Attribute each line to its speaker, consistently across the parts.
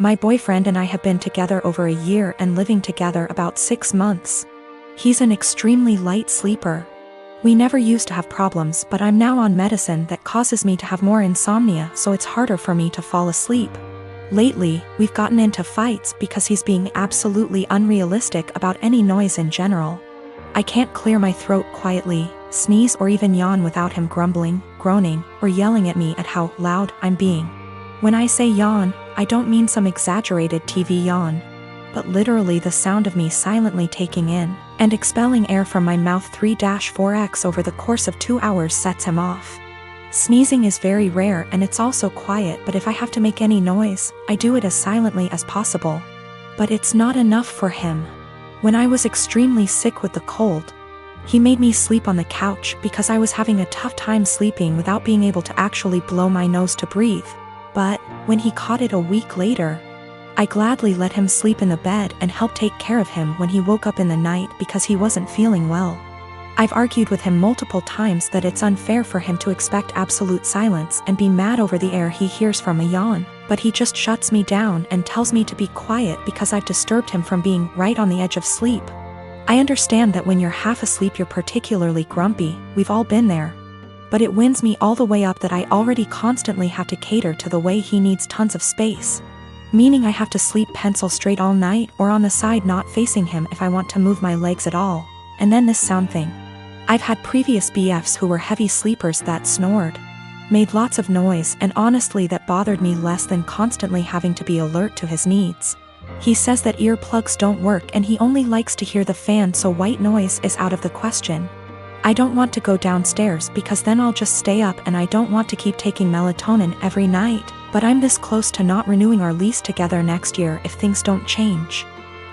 Speaker 1: My boyfriend and I have been together over a year and living together about 6 months. He's an extremely light sleeper. We never used to have problems, but I'm now on medicine that causes me to have more insomnia, so it's harder for me to fall asleep. Lately, we've gotten into fights because he's being absolutely unrealistic about any noise in general. I can't clear my throat quietly, sneeze or even yawn without him grumbling, groaning, or yelling at me at how loud I'm being. When I say yawn, I don't mean some exaggerated TV yawn, but literally the sound of me silently taking in and expelling air from my mouth 3-4x over the course of 2 hours sets him off. Sneezing is very rare and it's also quiet, but if I have to make any noise, I do it as silently as possible. But it's not enough for him. When I was extremely sick with the cold, he made me sleep on the couch because I was having a tough time sleeping without being able to actually blow my nose to breathe. But when he caught it a week later, I gladly let him sleep in the bed and help take care of him when he woke up in the night because he wasn't feeling well. I've argued with him multiple times that it's unfair for him to expect absolute silence and be mad over the air he hears from a yawn, but he just shuts me down and tells me to be quiet because I've disturbed him from being right on the edge of sleep. I understand that when you're half asleep you're particularly grumpy, we've all been there. But it winds me all the way up that I already constantly have to cater to the way he needs tons of space. Meaning I have to sleep pencil straight all night or on the side not facing him if I want to move my legs at all. And then this sound thing. I've had previous BFs who were heavy sleepers that snored, made lots of noise, and honestly that bothered me less than constantly having to be alert to his needs. He says that earplugs don't work and he only likes to hear the fan, so white noise is out of the question. I don't want to go downstairs because then I'll just stay up, and I don't want to keep taking melatonin every night, but I'm this close to not renewing our lease together next year if things don't change.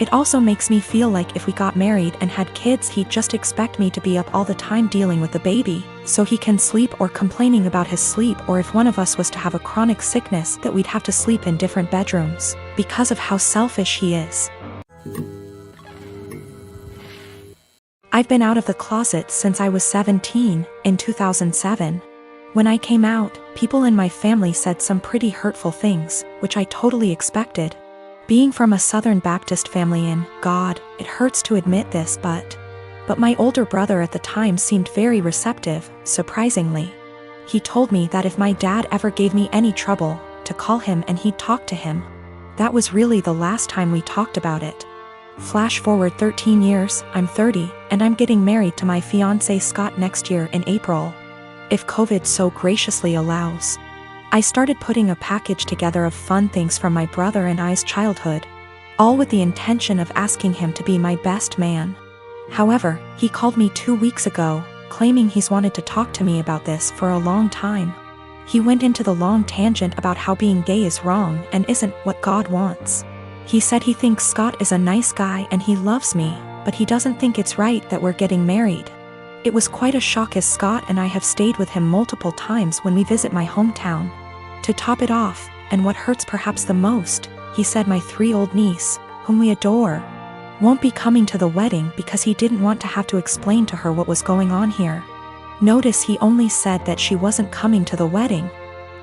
Speaker 1: It also makes me feel like if we got married and had kids he'd just expect me to be up all the time dealing with the baby, so he can sleep, or complaining about his sleep, or if one of us was to have a chronic sickness that we'd have to sleep in different bedrooms, because of how selfish he is. I've been out of the closet since I was 17, in 2007. When I came out, people in my family said some pretty hurtful things, which I totally expected. Being from a Southern Baptist family, and God, it hurts to admit this, but my older brother at the time seemed very receptive, surprisingly. He told me that if my dad ever gave me any trouble, to call him and he'd talk to him. That was really the last time we talked about it. Flash forward 13 years, I'm 30, and I'm getting married to my fiancé Scott next year in April, if COVID so graciously allows. I started putting a package together of fun things from my brother and I's childhood, all with the intention of asking him to be my best man. However, he called me 2 weeks ago, claiming he's wanted to talk to me about this for a long time. He went into the long tangent about how being gay is wrong and isn't what God wants. He said he thinks Scott is a nice guy and he loves me, but he doesn't think it's right that we're getting married. It was quite a shock, as Scott and I have stayed with him multiple times when we visit my hometown. To top it off, and what hurts perhaps the most, he said my 3-year-old niece, whom we adore, won't be coming to the wedding because he didn't want to have to explain to her what was going on here. Notice he only said that she wasn't coming to the wedding.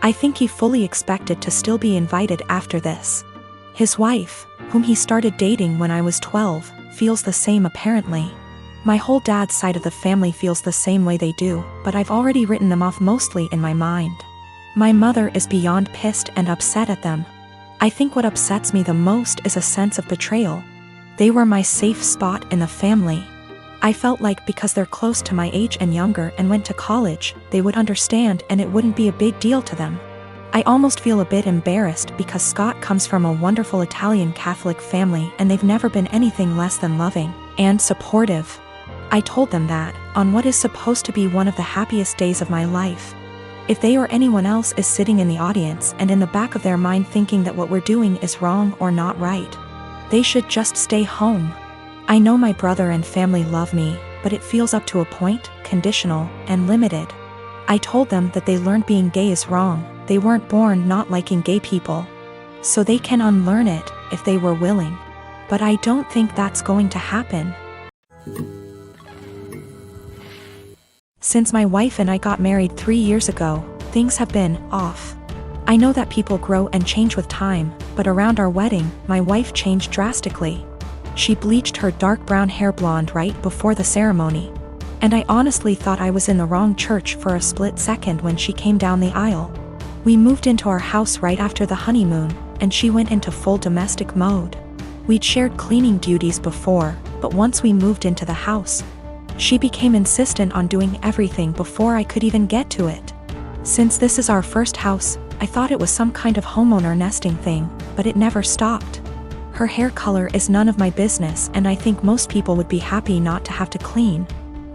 Speaker 1: I think he fully expected to still be invited after this. His wife, whom he started dating when I was 12, feels the same apparently. My whole dad's side of the family feels the same way they do, but I've already written them off mostly in my mind. My mother is beyond pissed and upset at them. I think what upsets me the most is a sense of betrayal. They were my safe spot in the family. I felt like because they're close to my age and younger and went to college, they would understand and it wouldn't be a big deal to them. I almost feel a bit embarrassed because Scott comes from a wonderful Italian Catholic family and they've never been anything less than loving and supportive. I told them that, on what is supposed to be one of the happiest days of my life, if they or anyone else is sitting in the audience and in the back of their mind thinking that what we're doing is wrong or not right, they should just stay home. I know my brother and family love me, but it feels up to a point, conditional, and limited. I told them that they learned being gay is wrong. They weren't born not liking gay people. So they can unlearn it, if they were willing. But I don't think that's going to happen. Since my wife and I got married 3 years ago, things have been off. I know that people grow and change with time, but but around our wedding, my wife changed drastically. She bleached her dark brown hair blonde right before the ceremony. And I honestly thought I was in the wrong church for a split second when she came down the aisle. We moved into our house right after the honeymoon, and she went into full domestic mode. We'd shared cleaning duties before, but once we moved into the house, she became insistent on doing everything before I could even get to it. Since this is our first house, I thought it was some kind of homeowner nesting thing, but it never stopped. Her hair color is none of my business, and I think most people would be happy not to have to clean.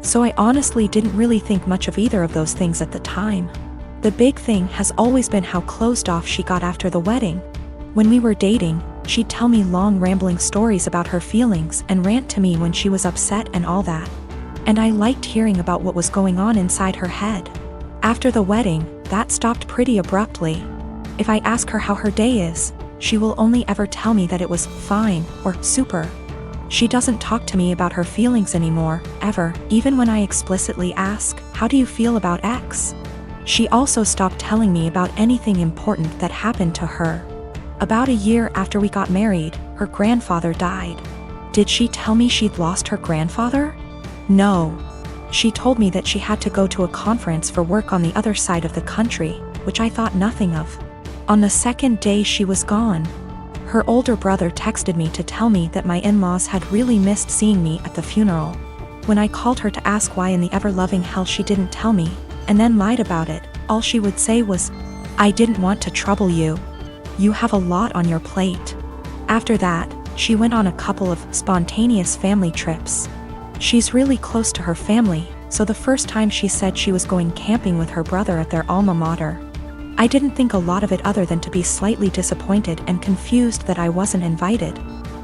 Speaker 1: So I honestly didn't really think much of either of those things at the time. The big thing has always been how closed off she got after the wedding. When we were dating, she'd tell me long rambling stories about her feelings and rant to me when she was upset and all that. And I liked hearing about what was going on inside her head. After the wedding, that stopped pretty abruptly. If I ask her how her day is, she will only ever tell me that it was fine or super. She doesn't talk to me about her feelings anymore, ever, even when I explicitly ask, "How do you feel about X?" She also stopped telling me about anything important that happened to her. About a year after we got married, her grandfather died. Did she tell me she'd lost her grandfather? No. She told me that she had to go to a conference for work on the other side of the country, which I thought nothing of. On the second day she was gone, her older brother texted me to tell me that my in-laws had really missed seeing me at the funeral. When I called her to ask why in the ever-loving hell she didn't tell me, and then lied about it, all she would say was, "I didn't want to trouble you. You have a lot on your plate." After that, she went on a couple of spontaneous family trips. She's really close to her family, so the first time she said she was going camping with her brother at their alma mater. I didn't think a lot of it other than to be slightly disappointed and confused that I wasn't invited,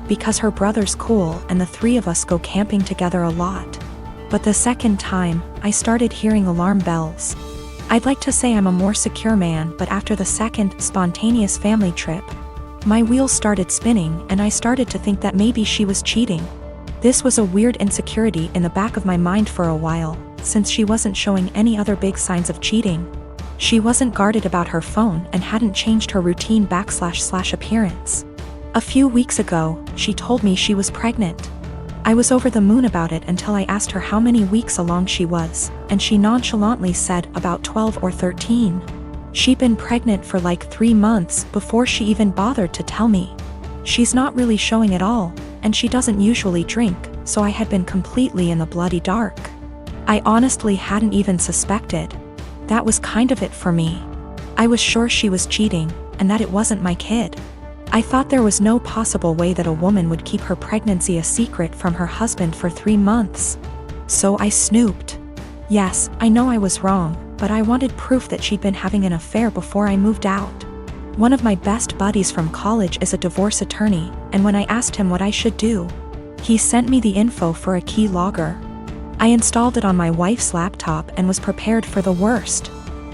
Speaker 1: because her brother's cool and the three of us go camping together a lot. But the second time, I started hearing alarm bells. I'd like to say I'm a more secure man, but after the second spontaneous family trip, my wheels started spinning and I started to think that maybe she was cheating. This was a weird insecurity in the back of my mind for a while, since she wasn't showing any other big signs of cheating. She wasn't guarded about her phone and hadn't changed her routine / appearance. A few weeks ago, she told me she was pregnant. I was over the moon about it until I asked her how many weeks along she was, and she nonchalantly said about 12 or 13. She'd been pregnant for like 3 months before she even bothered to tell me. She's not really showing at all, and she doesn't usually drink, so I had been completely in the bloody dark. I honestly hadn't even suspected. That was kind of it for me. I was sure she was cheating, and that it wasn't my kid. I thought there was no possible way that a woman would keep her pregnancy a secret from her husband for 3 months. So I snooped. Yes, I know I was wrong, but I wanted proof that she'd been having an affair before I moved out. One of my best buddies from college is a divorce attorney, and when I asked him what I should do, he sent me the info for a key logger. I installed it on my wife's laptop and was prepared for the worst.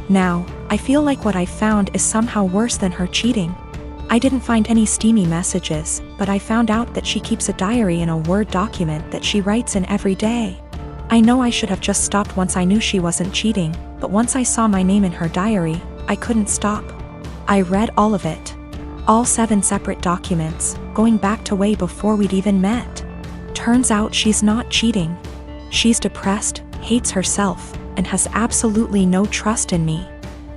Speaker 1: Now, I feel like what I found is somehow worse than her cheating. I didn't find any steamy messages, but I found out that she keeps a diary in a Word document that she writes in every day. I know I should have just stopped once I knew she wasn't cheating, but once I saw my name in her diary, I couldn't stop. I read all of it. All 7 separate documents, going back to way before we'd even met. Turns out she's not cheating. She's depressed, hates herself, and has absolutely no trust in me.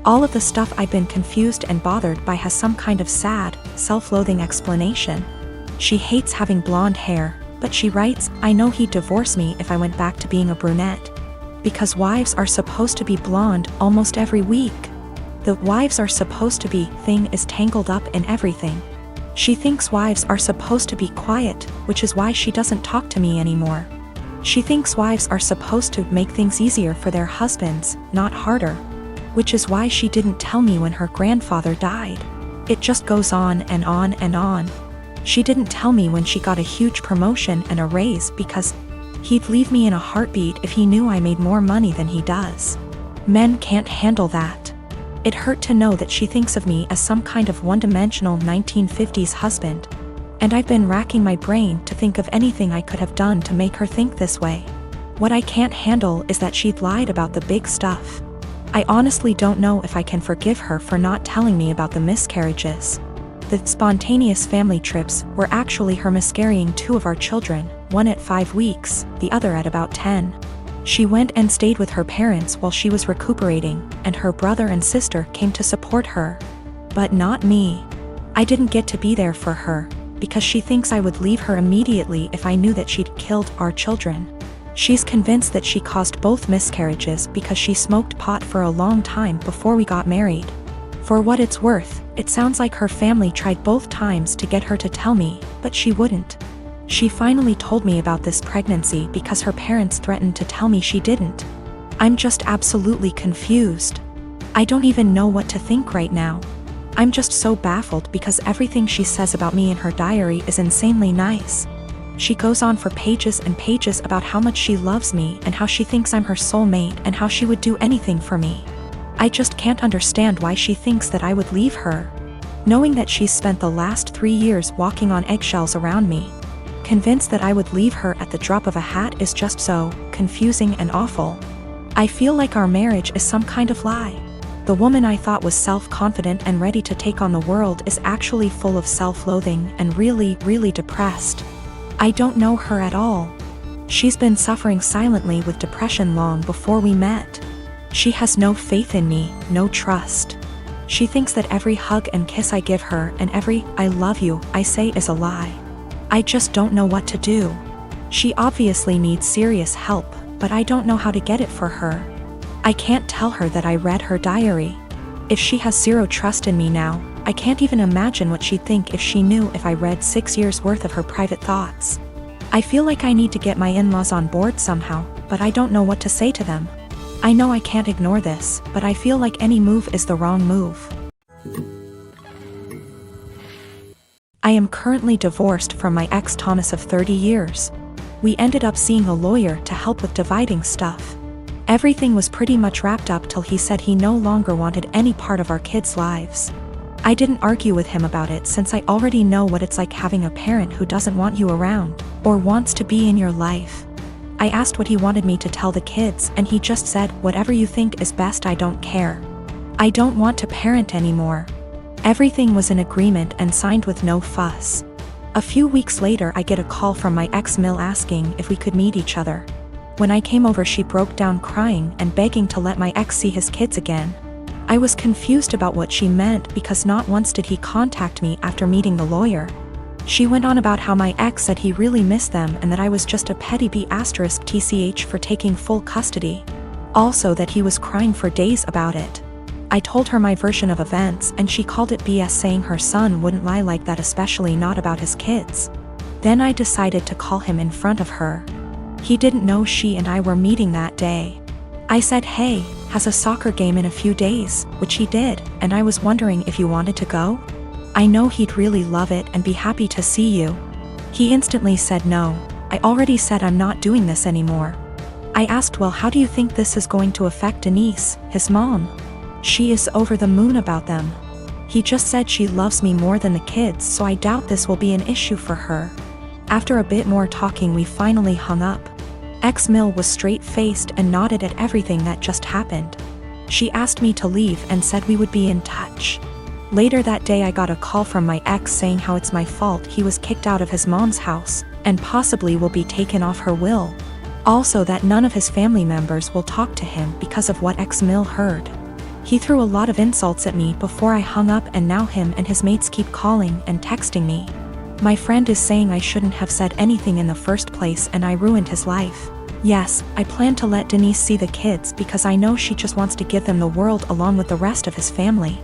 Speaker 1: All of the stuff I've been confused and bothered by has some kind of sad, self-loathing explanation. She hates having blonde hair, but she writes, "I know he'd divorce me if I went back to being a brunette. Because wives are supposed to be blonde almost every week. The wives are supposed to be thing is tangled up in everything." She thinks wives are supposed to be quiet, which is why she doesn't talk to me anymore. She thinks wives are supposed to make things easier for their husbands, not harder. Which is why she didn't tell me when her grandfather died. It just goes on and on and on. She didn't tell me when she got a huge promotion and a raise because he'd leave me in a heartbeat if he knew I made more money than he does. Men can't handle that. It hurt to know that she thinks of me as some kind of one-dimensional 1950s husband. And I've been racking my brain to think of anything I could have done to make her think this way. What I can't handle is that she'd lied about the big stuff. I honestly don't know if I can forgive her for not telling me about the miscarriages. The spontaneous family trips were actually her miscarrying 2 of our children, one at 5 weeks, the other at about 10. She went and stayed with her parents while she was recuperating, and her brother and sister came to support her. But not me. I didn't get to be there for her, because she thinks I would leave her immediately if I knew that she'd killed our children. She's convinced that she caused both miscarriages because she smoked pot for a long time before we got married. For what it's worth, it sounds like her family tried both times to get her to tell me, but she wouldn't. She finally told me about this pregnancy because her parents threatened to tell me she didn't. I'm just absolutely confused. I don't even know what to think right now. I'm just so baffled because everything she says about me in her diary is insanely nice. She goes on for pages and pages about how much she loves me and how she thinks I'm her soulmate and how she would do anything for me. I just can't understand why she thinks that I would leave her. Knowing that she's spent the last 3 years walking on eggshells around me, convinced that I would leave her at the drop of a hat, is just so confusing and awful. I feel like our marriage is some kind of lie. The woman I thought was self-confident and ready to take on the world is actually full of self-loathing and really, really depressed. I don't know her at all. She's been suffering silently with depression long before we met. She has no faith in me, no trust. She thinks that every hug and kiss I give her and every "I love you" I say is a lie. I just don't know what to do. She obviously needs serious help, but I don't know how to get it for her. I can't tell her that I read her diary. If she has zero trust in me now, I can't even imagine what she'd think if she knew if I read 6 years worth of her private thoughts. I feel like I need to get my in-laws on board somehow, but I don't know what to say to them. I know I can't ignore this, but I feel like any move is the wrong move. I am currently divorced from my ex Thomas of 30 years. We ended up seeing a lawyer to help with dividing stuff. Everything was pretty much wrapped up till he said he no longer wanted any part of our kids' lives. I didn't argue with him about it since I already know what it's like having a parent who doesn't want you around, or wants to be in your life. I asked what he wanted me to tell the kids and he just said, "Whatever you think is best, I don't care. I don't want to parent anymore." Everything was in agreement and signed with no fuss. A few weeks later I get a call from my ex-mill asking if we could meet each other. When I came over she broke down crying and begging to let my ex see his kids again. I was confused about what she meant because not once did he contact me after meeting the lawyer. She went on about how my ex said he really missed them and that I was just a petty B*TCH for taking full custody. Also that he was crying for days about it. I told her my version of events and she called it BS, saying her son wouldn't lie like that, especially not about his kids. Then I decided to call him in front of her. He didn't know she and I were meeting that day. I said, "Hey, has a soccer game in a few days," which he did, and I was wondering if you wanted to go? I know he'd really love it and be happy to see you. He instantly said no. I already said I'm not doing this anymore. I asked, "Well, how do you think this is going to affect Denise, his mom?" She is over the moon about them. He just said she loves me more than the kids, so I doubt this will be an issue for her. After a bit more talking we finally hung up. Ex-Mill was straight-faced and nodded at everything that just happened. She asked me to leave and said we would be in touch. Later that day I got a call from my ex saying how it's my fault he was kicked out of his mom's house, and possibly will be taken off her will. Also that none of his family members will talk to him because of what ex-Mill heard. He threw a lot of insults at me before I hung up, and now him and his mates keep calling and texting me. My friend is saying I shouldn't have said anything in the first place and I ruined his life. Yes, I plan to let Denise see the kids because I know she just wants to give them the world along with the rest of his family.